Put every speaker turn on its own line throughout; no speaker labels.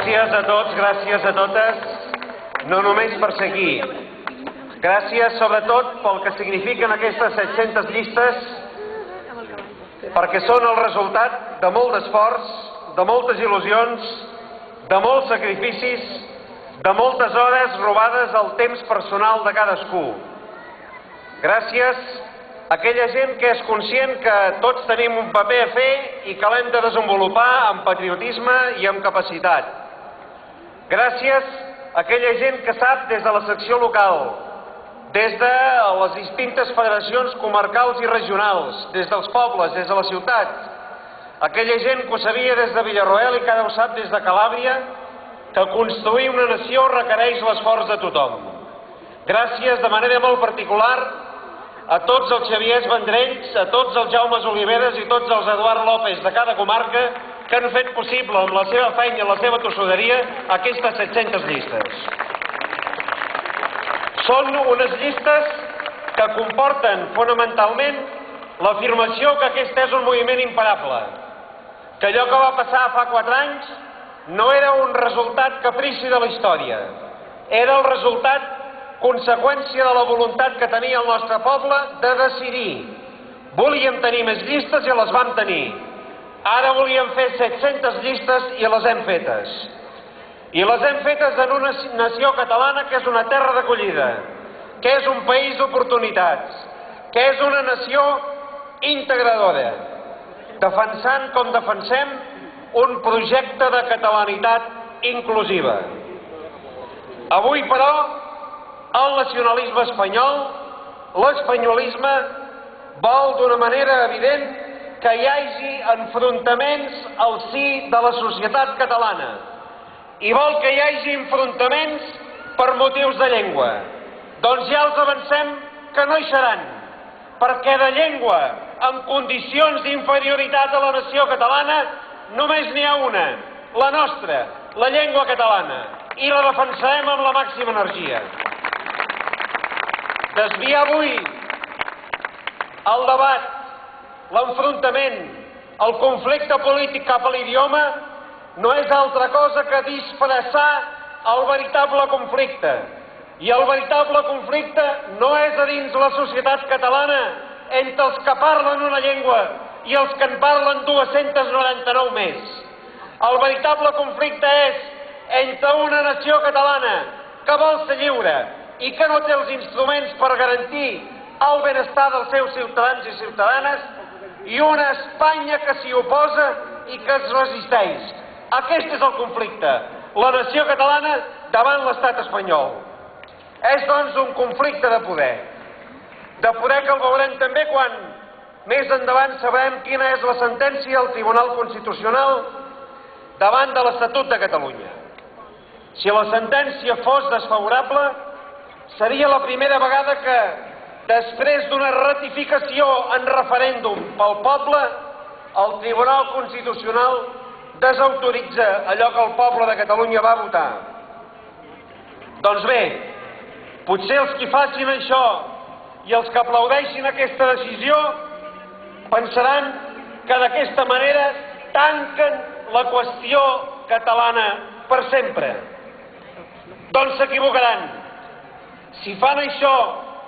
Gràcies a tots, gràcies a totes, no només per ser aquí. Gràcies, sobretot, pel que signifiquen aquestes 700 llistes, perquè són el resultat de molt d'esforç, de moltes il·lusions, de molts sacrificis, de moltes hores robades al temps personal de cadascú. Gràcies a aquella gent que és conscient que tots tenim un paper a fer i que l'hem de desenvolupar amb patriotisme i amb capacitat. Gràcies a aquella gent que sap des de la secció local, des de les distintes federacions comarcals i regionals, des dels pobles, des de les ciutats, aquella gent que ho sabia des de Villarroel i que ara ho sap des de Calàbria, que construir una nació requereix l'esforç de tothom. Gràcies de manera molt particular a tots els Xaviers Vendrells, a tots els Jaumes Oliveres i tots els Eduard López de cada comarca que han fet possible amb la seva feina i la seva tossuderia aquestes 700 llistes. Són unes llistes que comporten fonamentalment l'afirmació que aquest és un moviment imparable, que allò que va passar fa 4 anys no era un resultat caprici de la història, era el resultat conseqüència de la voluntat que tenia el nostre poble de decidir. Volíem tenir més llistes i les vam tenir. Ara volíem fer 700 llistes i les hem fetes. I les hem fetes en una nació catalana que és una terra d'acollida, que és un país d'oportunitats, que és una nació integradora, defensant com defensem un projecte de catalanitat inclusiva. Avui, però, el nacionalisme espanyol, l'espanyolisme, vol d'una manera evident que hi hagi enfrontaments al si de la societat catalana i vol que hi hagi enfrontaments per motius de llengua. Doncs ja els avancem que no hi seran, perquè de llengua en condicions d'inferioritat a la nació catalana només n'hi ha una, la nostra, la llengua catalana, i la defensarem amb la màxima energia. Desviar avui el debat, l'enfrontament, el conflicte polític cap a l'idioma no és altra cosa que disfressar el veritable conflicte. I el veritable conflicte no és a dins la societat catalana entre els que parlen una llengua i els que en parlen 299 més. El veritable conflicte és entre una nació catalana que vol ser lliure i que no té els instruments per garantir el benestar dels seus ciutadans i ciutadanes i una Espanya que s'hi oposa i que es resisteix. Aquest és el conflicte, la nació catalana davant l'estat espanyol. És, doncs, un conflicte de poder que el veurem també quan més endavant sabrem quina és la sentència del Tribunal Constitucional davant de l'Estatut de Catalunya. Si la sentència fos desfavorable, seria la primera vegada que, després d'una ratificació en referèndum pel poble, el Tribunal Constitucional desautoritza allò que el poble de Catalunya va votar. Doncs bé, potser els que facin això i els que aplaudeixin aquesta decisió pensaran que d'aquesta manera tanquen la qüestió catalana per sempre. Doncs s'equivocaran. Si fan això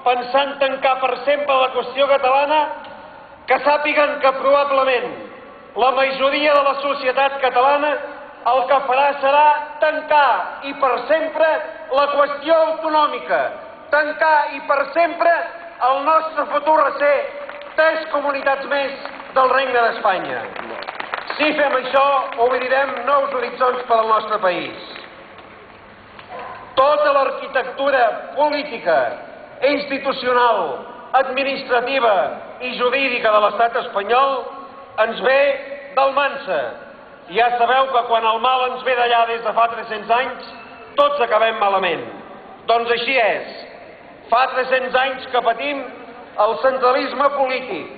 pensant tancar per sempre la qüestió catalana, que sàpiguen que probablement la majoria de la societat catalana el que farà serà tancar i per sempre la qüestió autonòmica, tancar i per sempre el nostre futur a ser 3 comunitats més del Regne d'Espanya. Si fem això, obrirem nous horitzons per al nostre país. Tota l'arquitectura política, institucional, administrativa i jurídica de l'estat espanyol ens ve d'Almansa. Ja sabeu que quan el mal ens ve d'allà des de fa 300 anys, tots acabem malament. Doncs així és. Fa 300 anys que patim el centralisme polític,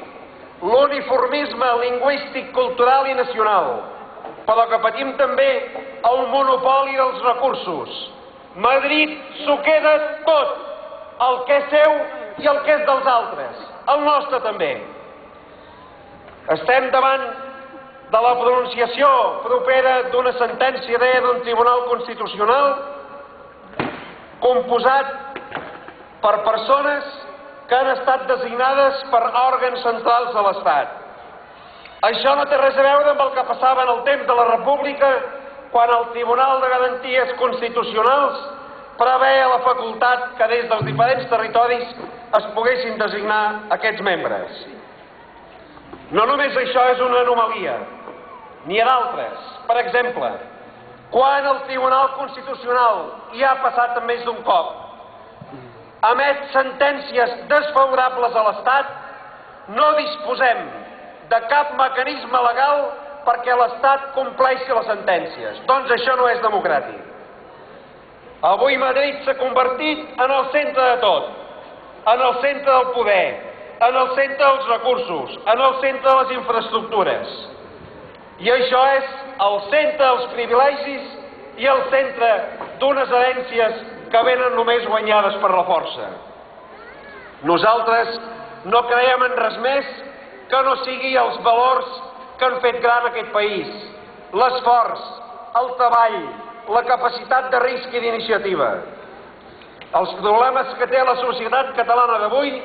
l'uniformisme lingüístic, cultural i nacional, però que patim també el monopoli dels recursos. Madrid s'ho queda tot, el que és seu i el que és dels altres, el nostre també. Estem davant de la pronunciació propera d'una sentència d'un tribunal constitucional composat per persones que han estat designades per òrgans centrals de l'Estat. Això no té res a veure amb el que passava en el temps de la República, quan el Tribunal de Garanties Constitucionals preveia la facultat que des dels diferents territoris es poguessin designar aquests membres. No només això és una anomalia, n'hi ha d'altres. Per exemple, quan el Tribunal Constitucional, i ha passat més d'un cop, emet sentències desfavorables a l'Estat, no disposem de cap mecanisme legal perquè l'Estat compleixi les sentències. Doncs això no és democràtic. Avui Madrid s'ha convertit en el centre de tot, en el centre del poder, en el centre dels recursos, en el centre de les infraestructures. I això és el centre dels privilegis i el centre d'unes herències que venen només guanyades per la força. Nosaltres no creiem en res més que no sigui els valors que han fet gran aquest país, l'esforç, el treball, la capacitat de risc i d'iniciativa. Els problemes que té la societat catalana d'avui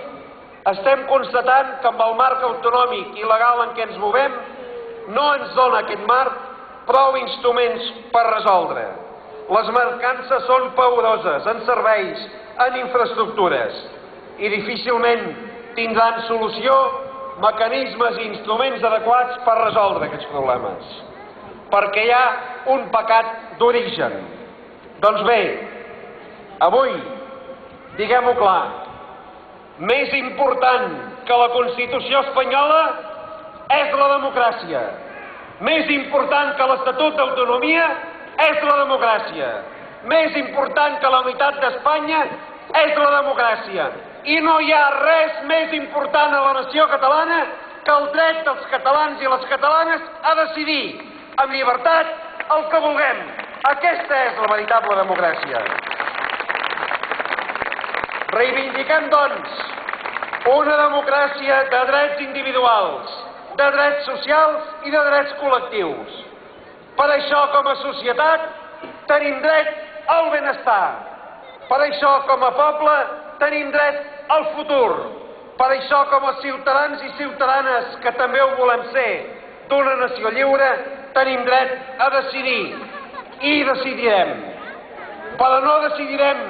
estem constatant que amb el marc autonòmic i legal en què ens movem no ens dona aquest marc prou instruments per resoldre. Les mancances són paoroses en serveis, en infraestructures, i difícilment tindran solució, mecanismes i instruments adequats per resoldre aquests problemes, perquè hi ha un pecat d'origen. Doncs bé, avui, diguem-ho clar, més important que la Constitució espanyola és la democràcia. Més important que l'Estatut d'Autonomia és la democràcia. Més important que la unitat d'Espanya és la democràcia. I no hi ha res més important a la nació catalana que el dret dels catalans i les catalanes a decidir amb llibertat el que vulguem. Aquesta és la veritable democràcia. Reivindiquem, doncs, una democràcia de drets individuals, de drets socials i de drets col·lectius. Per això, com a societat, tenim dret al benestar. Per això, com a poble, tenim dret al futur. Per això, com a ciutadans i ciutadanes, que també ho volem ser, d'una nació lliure, tenim dret a decidir. I decidirem. Però no decidirem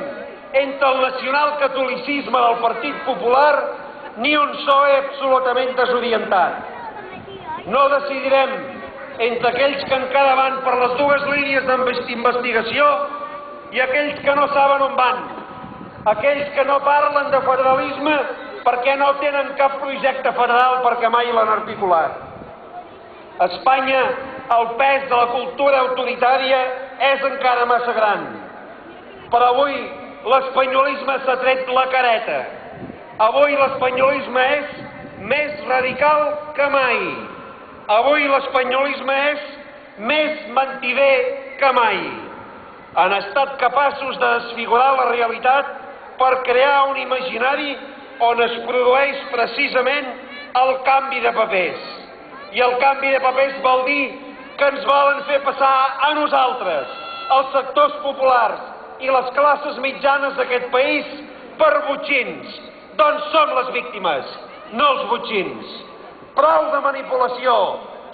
entre el nacionalcatolicisme del Partit Popular ni un PSOE absolutament desorientat. No decidirem entre aquells que encara van per les dues línies d'investigació i aquells que no saben on van, aquells que no parlen de federalisme perquè no tenen cap projecte federal perquè mai l'han articulat. A Espanya el pes de la cultura autoritària és encara massa gran, però avui l'espanyolisme s'ha tret la careta. Avui l'espanyolisme és més radical que mai. Avui l'espanyolisme és més mentider que mai. Han estat capaços de desfigurar la realitat per crear un imaginari on es produeix precisament el canvi de papers. I el canvi de papers vol dir que ens volen fer passar a nosaltres, els sectors populars i les classes mitjanes d'aquest país, per botxins. Doncs som les víctimes, no els botxins. Prou de manipulació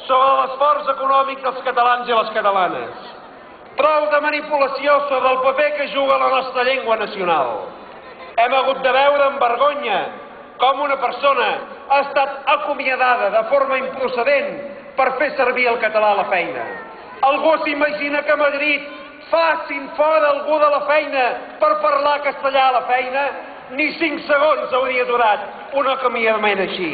sobre l'esforç econòmic dels catalans i les catalanes. Prou de manipulació sobre el paper que juga la nostra llengua nacional. Hem hagut de veure amb vergonya com una persona ha estat acomiadada de forma improcedent per fer servir el català a la feina. Algú s'imagina que a Madrid facin fora algú de la feina per parlar castellà a la feina? Ni 5 segons hauria durat un acomiadament així.